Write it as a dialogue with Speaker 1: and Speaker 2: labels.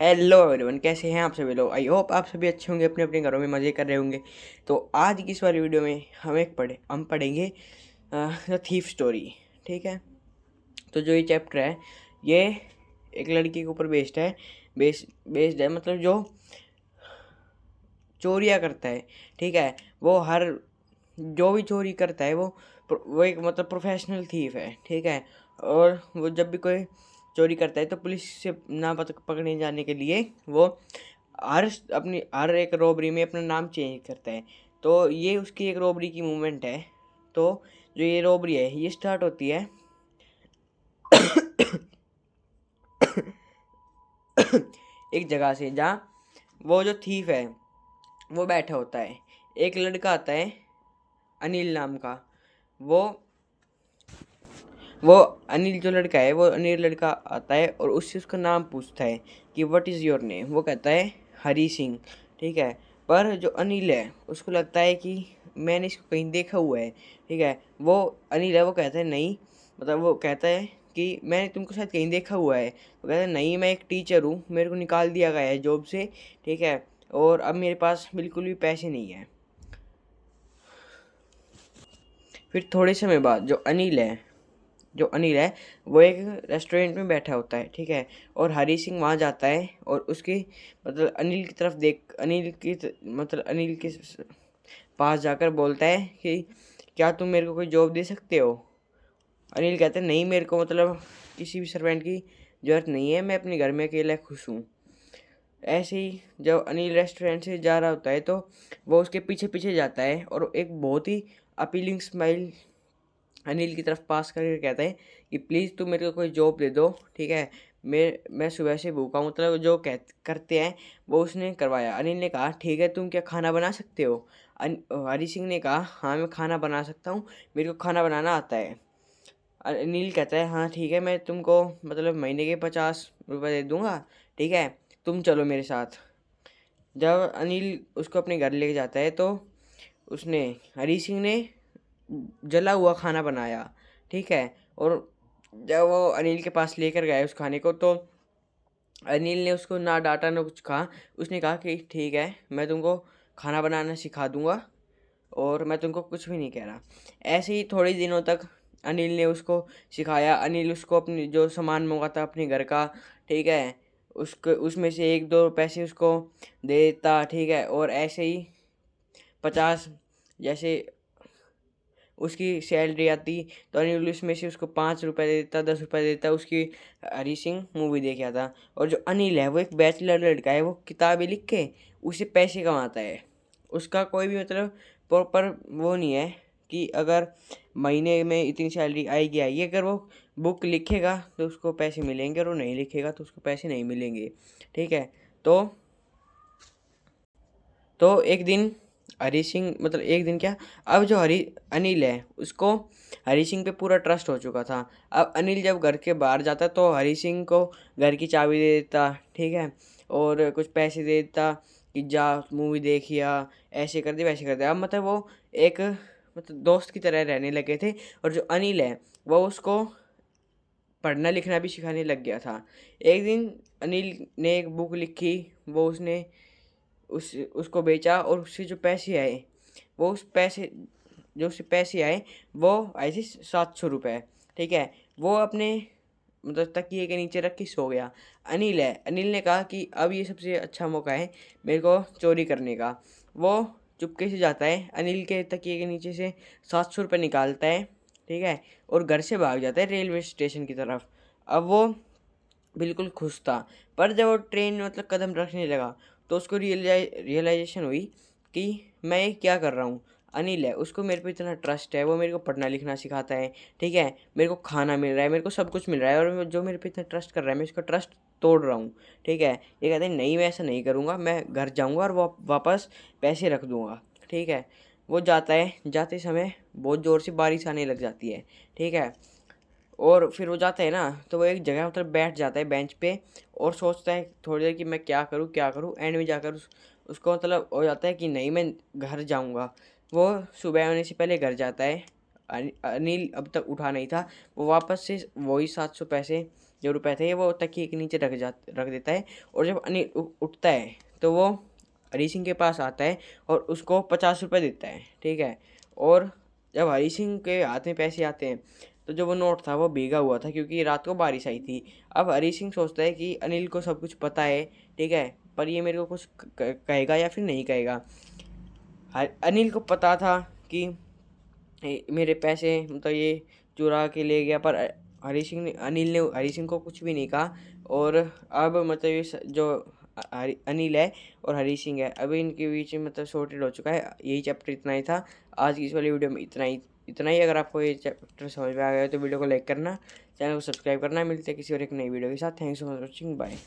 Speaker 1: Hello everyone, कैसे हैं आप सभी लोग। आई होप आप सभी अच्छे होंगे, अपने अपने घरों में मज़े कर रहे होंगे। तो आज की इस वाली वीडियो में हम पढ़ेंगे द थीफ स्टोरी। ठीक है। तो जो ये चैप्टर है, ये एक लड़की के ऊपर बेस्ड है, मतलब जो चोरियाँ करता है। ठीक है। वो हर जो भी चोरी करता है वो एक मतलब प्रोफेशनल थीफ है। ठीक है। और वो जब भी कोई चोरी करता है तो पुलिस से ना पकड़ने जाने के लिए वो हर एक रॉबरी में अपना नाम चेंज करता है। तो ये उसकी एक रॉबरी की मूवमेंट है। तो जो ये रॉबरी है ये स्टार्ट होती है एक जगह से जहाँ वो जो थीफ है वो बैठा होता है। एक लड़का आता है अनिल नाम का। वो वो अनिल जो लड़का है, वो अनिल लड़का आता है और उससे उसका नाम पूछता है कि व्हाट इज़ योर नेम। वो कहता है हरी सिंह। ठीक है। पर जो अनिल है उसको लगता है कि मैंने इसको कहीं देखा हुआ है। ठीक है। वो अनिल है, वो कहता है नहीं, मतलब वो कहता है कि मैंने तुमको शायद कहीं देखा हुआ है। वो कहता है नहीं, मैं एक टीचर हूँ, मेरे को निकाल दिया गया है जॉब से। ठीक है। और अब मेरे पास बिल्कुल भी पैसे नहीं है। फिर थोड़े समय बाद जो अनिल है वो एक रेस्टोरेंट में बैठा होता है। ठीक है। और हरी सिंह वहाँ जाता है और उसकी मतलब अनिल के पास जाकर बोलता है कि क्या तुम मेरे को कोई जॉब दे सकते हो। अनिल कहता है नहीं, मेरे को मतलब किसी भी सर्वेंट की ज़रूरत नहीं है, मैं अपने घर में अकेला खुश हूँ। ऐसे ही जब अनिल रेस्टोरेंट से जा रहा होता है तो वो उसके पीछे पीछे जाता है और एक बहुत ही अपीलिंग स्माइल अनिल की तरफ पास करके कहता है कि प्लीज़ तुम मेरे को कोई जॉब दे दो। ठीक है। मैं सुबह से भूखा हूँ, मतलब जो करते हैं वो उसने करवाया। अनिल ने कहा ठीक है, तुम क्या खाना बना सकते हो। हरी सिंह ने कहा हाँ, मैं खाना बना सकता हूँ, मेरे को खाना बनाना आता है। अनिल कहता है हाँ ठीक है, मैं तुमको मतलब महीने के 50 रुपये दे दूँगा। ठीक है, तुम चलो मेरे साथ। जब अनिल उसको अपने घर लेके जाता है तो उसने हरी सिंह ने जला हुआ खाना बनाया। ठीक है। और जब वो अनिल के पास लेकर गए उस खाने को तो अनिल ने उसको ना डांटा ना कुछ कहा। उसने कहा कि ठीक है, मैं तुमको खाना बनाना सिखा दूंगा और मैं तुमको कुछ भी नहीं कह रहा। ऐसे ही थोड़े दिनों तक अनिल ने उसको सिखाया। अनिल उसको अपनी जो सामान मंगाता अपने घर का, ठीक है, उसको उसमें से 1-2 पैसे उसको दे देता। ठीक है। और ऐसे ही 50 जैसे उसकी सैलरी आती तो अनिल उसमें से उसको 5 रुपये दे देता, 10 रुपये दे देता। उसकी हरी सिंह मूवी देख आता। और जो अनिल है वो एक बैचलर लड़का है, वो किताबें लिख के उसे पैसे कमाता है। उसका कोई भी मतलब प्रॉपर वो नहीं है कि अगर महीने में इतनी सैलरी आएगी। अगर वो बुक लिखेगा तो उसको पैसे मिलेंगे और वो नहीं लिखेगा तो उसको पैसे नहीं मिलेंगे। ठीक है। तो एक दिन हरी सिंह मतलब एक दिन क्या, अब जो हरी अनिल है उसको हरी सिंह पे पूरा ट्रस्ट हो चुका था। अब अनिल जब घर के बाहर जाता तो हरी सिंह को घर की चाबी दे देता। ठीक है। और कुछ पैसे दे देता कि जा मूवी देखिया, ऐसे कर दे वैसे कर दे। अब मतलब वो एक मतलब दोस्त की तरह रहने लगे थे। और जो अनिल है वो उसको पढ़ना लिखना भी सिखाने लग गया था। एक दिन अनिल ने एक बुक लिखी, वो उसने उसको बेचा और उससे जो पैसे आए वो उस पैसे जो उससे पैसे आए वो आए थे 700 रुपये। ठीक है। वो अपने मतलब तकिए के नीचे रख के सो गया। अनिल ने कहा कि अब ये सबसे अच्छा मौका है मेरे को चोरी करने का। वो चुपके से जाता है, अनिल के तकिए के नीचे से 700 रुपये निकालता है। ठीक है। और घर से भाग जाता है रेलवे स्टेशन की तरफ। अब वो बिल्कुल खुश था। पर जब वो ट्रेन में मतलब कदम रखने लगा तो उसको रियलाइजेशन हुई कि मैं ये क्या कर रहा हूँ। अनिल है, उसको मेरे पे इतना ट्रस्ट है, वो मेरे को पढ़ना लिखना सिखाता है। ठीक है। मेरे को खाना मिल रहा है, मेरे को सब कुछ मिल रहा है और जो मेरे पे इतना ट्रस्ट कर रहा है मैं इसका ट्रस्ट तोड़ रहा हूँ। ठीक है। ये कहते हैं नहीं, मैं ऐसा नहीं करूँगा, मैं घर जाऊँगा और वापस पैसे रख दूँगा। ठीक है। वो जाता है, जाते समय बहुत ज़ोर से बारिश आने लग जाती है। ठीक है। और फिर वो जाता है ना तो वो एक जगह मतलब बैठ जाता है बेंच पे और सोचता है थोड़ी देर कि मैं क्या करूँ। एंड में जाकर उसको मतलब हो जाता है कि नहीं, मैं घर जाऊँगा। वो सुबह होने से पहले घर जाता है। अनिल अब तक उठा नहीं था। वो वापस से वही 700 पैसे जो रुपए थे वो तकिए के नीचे रख देता है। और जब अनिल उठता है तो वो हरी सिंह के पास आता है और उसको 50 रुपये देता है, ठीक है। और जब हरी सिंह के हाथ में पैसे आते हैं तो जो वो नोट था वो भीगा हुआ था, क्योंकि रात को बारिश आई थी। अब हरी सिंह सोचता है कि अनिल को सब कुछ पता है, ठीक है, पर ये मेरे को कुछ कहेगा या फिर नहीं कहेगा। अनिल को पता था कि मेरे पैसे मतलब ये चुरा के ले गया, पर अनिल ने हरी सिंह को कुछ भी नहीं कहा। और अब मतलब जो अनिल है और हरी सिंह है, अभी इनके बीच में मतलब सॉर्टेड हो चुका है। यही चैप्टर इतना ही था आज की इस वाली वीडियो में, इतना ही। अगर आपको ये चैप्टर समझ में आ गया तो वीडियो को लाइक करना, चैनल को सब्सक्राइब करना। मिलते हैं किसी और एक नई वीडियो के साथ। Thanks for watching, bye.